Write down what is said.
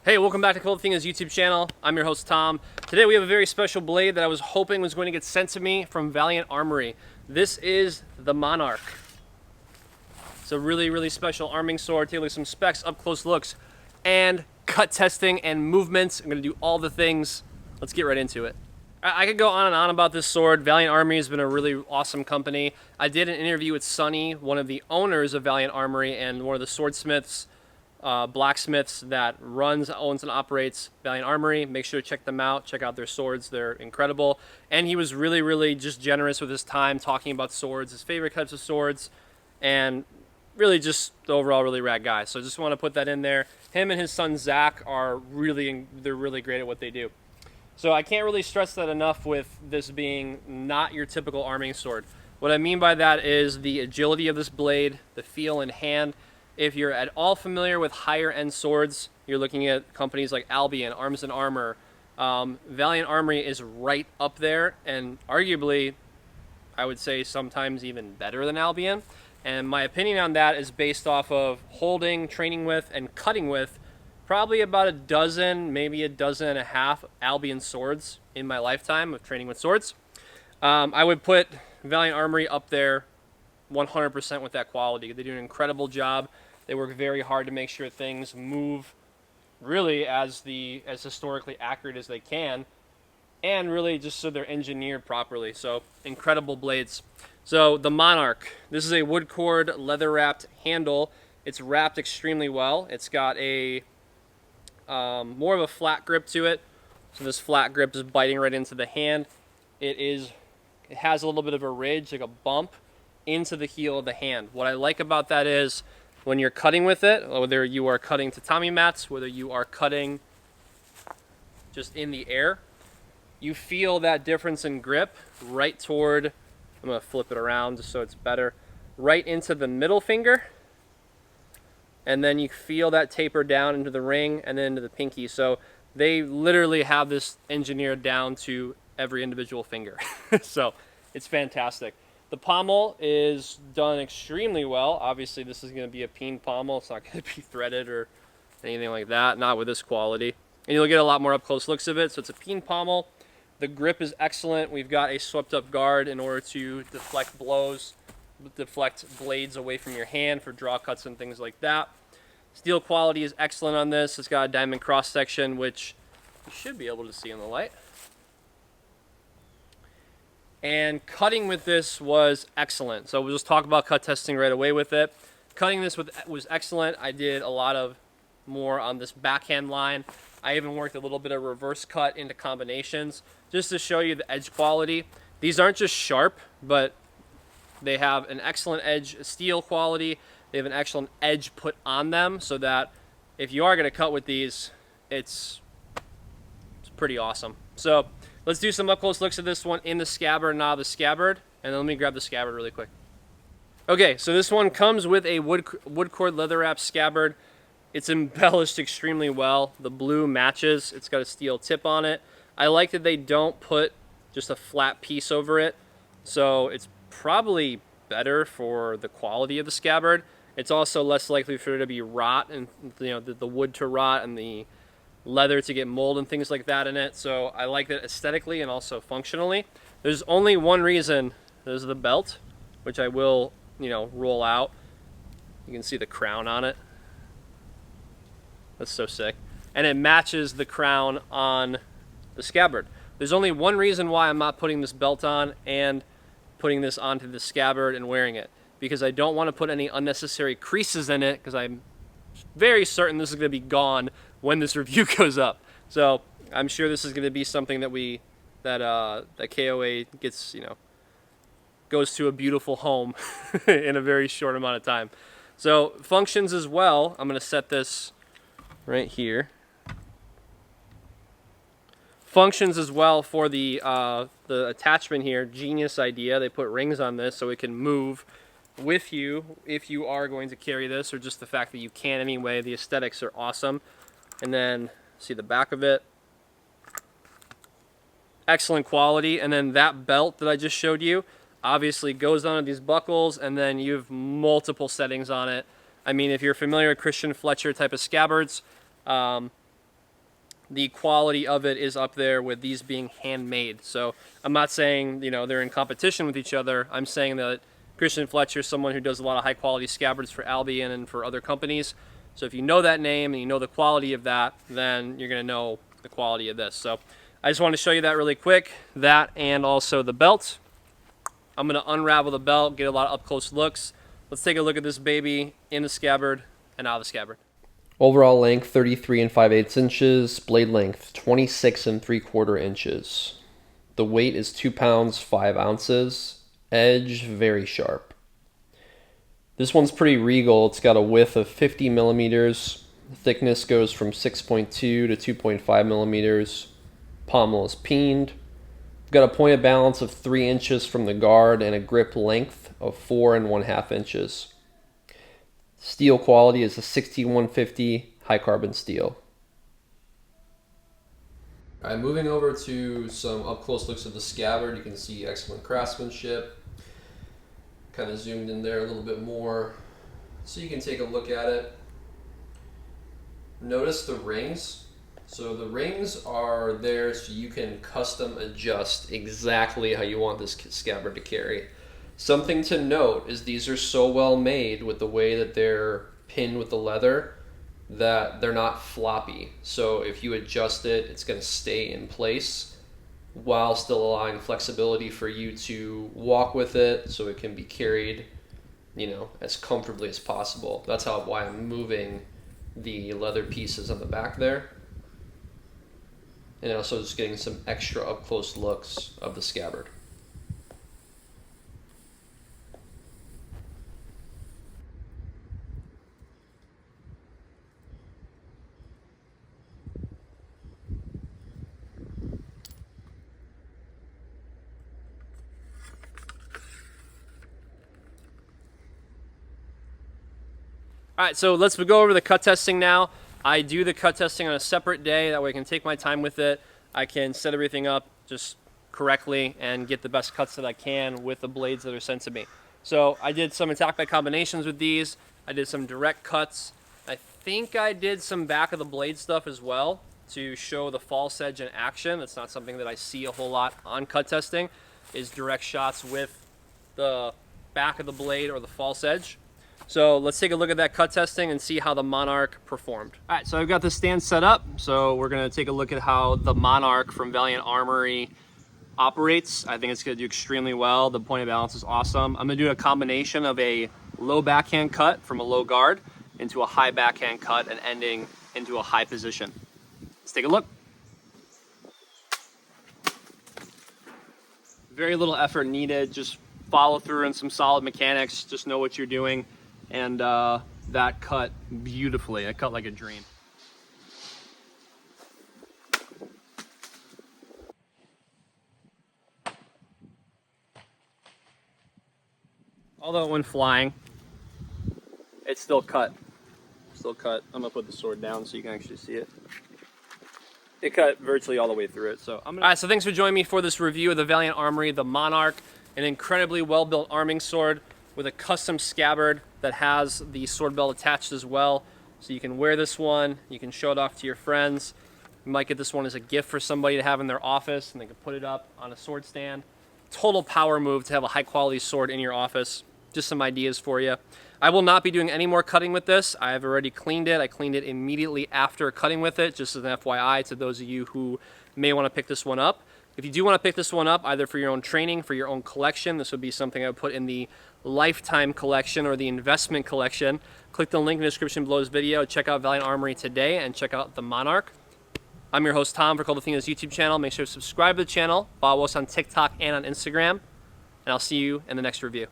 Hey, welcome back to Kult of Athena's YouTube channel. I'm your host, Tom. Today we have a very special blade that I was hoping was going to get sent to me from Valiant Armoury. This is the Monarch. It's a really special arming sword. Take a look at some specs, up close looks, and cut testing and movements. I'm going to do all the things. Let's get right into it. I could go on and on about this sword. Valiant Armoury has been a really awesome company. I did an interview with Sonny, one of the owners of Valiant Armoury and one of the swordsmiths, blacksmiths that owns and operates Valiant Armoury. Make sure to check them out. Check out their swords. They're incredible. And he was really just generous with his time talking about swords, his favorite types of swords, and really just the overall really rad guy. So I just want to put that in there. Him and his son Zach they're really great at what they do. So I can't really stress that enough with this being not your typical arming sword. What I mean by that is the agility of this blade, the feel in hand. If you're at all familiar with higher end swords, you're looking at companies like Albion, Arms and Armor. Valiant Armoury is right up there, and arguably, I would say sometimes even better than Albion. And my opinion on that is based off of holding, training with, and cutting with probably about a dozen, maybe a dozen and a half Albion swords in my lifetime of training with swords. I would put Valiant Armoury up there 100% with that quality. They do an incredible job. They work very hard to make sure things move really as historically accurate as they can, and really just so they're engineered properly. So incredible blades. So the Monarch, this is a wood cord leather wrapped handle. It's wrapped extremely well. It's got a more of a flat grip to it. So this flat grip is biting right into the hand. It has a little bit of a ridge, like a bump, into the heel of the hand. What I like about that is when you're cutting with it, whether you are cutting tatami mats, whether you are cutting just in the air, you feel that difference in grip right toward, I'm going to flip it around just so it's better, right into the middle finger, and then you feel that taper down into the ring and then into the pinky. So they literally have this engineered down to every individual finger. So it's fantastic. The pommel is done extremely well. Obviously, this is going to be a peen pommel. It's not going to be threaded or anything like that, not with this quality. And you'll get a lot more up-close looks of it. So it's a peen pommel. The grip is excellent. We've got a swept-up guard in order to deflect blows, deflect blades away from your hand for draw cuts and things like that. Steel quality is excellent on this. It's got a diamond cross-section, which you should be able to see in the light. And cutting with this was excellent. So we'll just talk about cut testing right away with it. Cutting this was excellent. I did a lot of more on this backhand line. I even worked a little bit of reverse cut into combinations just to show you the edge quality. These aren't just sharp, but they have an excellent edge steel quality. They have an excellent edge put on them so that if you are going to cut with these, it's pretty awesome. So let's do some up-close looks at this one in the Scabbard, not the Scabbard, and then let me grab the Scabbard really quick. Okay, so this one comes with a wood cord leather wrap Scabbard. It's embellished extremely well. The blue matches. It's got a steel tip on it. I like that they don't put just a flat piece over it, so it's probably better for the quality of the Scabbard. It's also less likely for there to be rot and the wood to rot and the leather to get mold and things like that in it. So I like that aesthetically and also functionally. There's only one reason. There's the belt, which I will, roll out. You can see the crown on it. That's so sick. And it matches the crown on the Scabbard. There's only one reason why I'm not putting this belt on and putting this onto the Scabbard and wearing it, because I don't want to put any unnecessary creases in it, because I'm very certain this is going to be gone when this review goes up. So I'm sure this is going to be something that KOA gets, goes to a beautiful home in a very short amount of time. So functions as well. I'm going to set this right here. Functions as well for the attachment here. Genius idea. They put rings on this so it can move with you if you are going to carry this, or just the fact that you can anyway. The aesthetics are awesome. And then see the back of it. Excellent quality. And then that belt that I just showed you obviously goes onto these buckles, and then you have multiple settings on it. I mean, if you're familiar with Christian Fletcher type of scabbards, the quality of it is up there with these being handmade. So I'm not saying, you know, they're in competition with each other. I'm saying that Christian Fletcher is someone who does a lot of high quality scabbards for Albion and for other companies. So if you know that name and you know the quality of that, then you're going to know the quality of this. So I just want to show you that really quick, that and also the belt. I'm going to unravel the belt, get a lot of up close looks. Let's take a look at this baby in the scabbard and out of the scabbard. Overall length 33 5/8 inches, blade length 26 3/4 inches. The weight is 2 pounds 5 ounces, edge very sharp. This one's pretty regal. It's got a width of 50 millimeters. The thickness goes from 6.2 to 2.5 millimeters. Pommel is peened. Got a point of balance of 3 inches from the guard and a grip length of 4 1/2 inches. Steel quality is a 6150 high carbon steel. All right, moving over to some up close looks of the scabbard. You can see excellent craftsmanship. Kind of zoomed in there a little bit more so you can take a look at it. Notice the rings. So the rings are there so you can custom adjust exactly how you want this scabbard to carry. Something to note is these are so well made with the way that they're pinned with the leather that they're not floppy. So if you adjust it, it's going to stay in place while still allowing flexibility for you to walk with it so it can be carried, you know, as comfortably as possible. That's why I'm moving the leather pieces on the back there. And also just getting some extra up close looks of the scabbard. All right, so let's go over the cut testing now. I do the cut testing on a separate day. That way I can take my time with it. I can set everything up just correctly and get the best cuts that I can with the blades that are sent to me. So I did some attack by combinations with these. I did some direct cuts. I think I did some back of the blade stuff as well to show the false edge in action. That's not something that I see a whole lot on cut testing, is direct shots with the back of the blade or the false edge. So let's take a look at that cut testing and see how the Monarch performed. All right, so I've got the stand set up. So we're gonna take a look at how the Monarch from Valiant Armoury operates. I think it's gonna do extremely well. The point of balance is awesome. I'm gonna do a combination of a low backhand cut from a low guard into a high backhand cut and ending into a high position. Let's take a look. Very little effort needed. Just follow through and some solid mechanics. Just know what you're doing. And that cut beautifully. It cut like a dream. Although when flying, it's still cut. Still cut. I'm gonna put the sword down so you can actually see it. It cut virtually all the way through it. So all right, so thanks for joining me for this review of the Valiant Armoury, the Monarch, an incredibly well-built arming sword with a custom scabbard that has the sword belt attached as well. So you can wear this one, you can show it off to your friends. You might get this one as a gift for somebody to have in their office and they can put it up on a sword stand. Total power move to have a high quality sword in your office. Just some ideas for you. I will not be doing any more cutting with this. I have already cleaned it. I cleaned it immediately after cutting with it, just as an FYI to those of you who may want to pick this one up. If you do want to pick this one up, either for your own training, for your own collection, this would be something I would put in the lifetime collection or the investment collection. Click the link in the description below this video. Check out Valiant Armoury today and check out the Monarch. I'm your host, Tom, for Kult of Athena's YouTube channel. Make sure to subscribe to the channel. Follow us on TikTok and on Instagram. And I'll see you in the next review.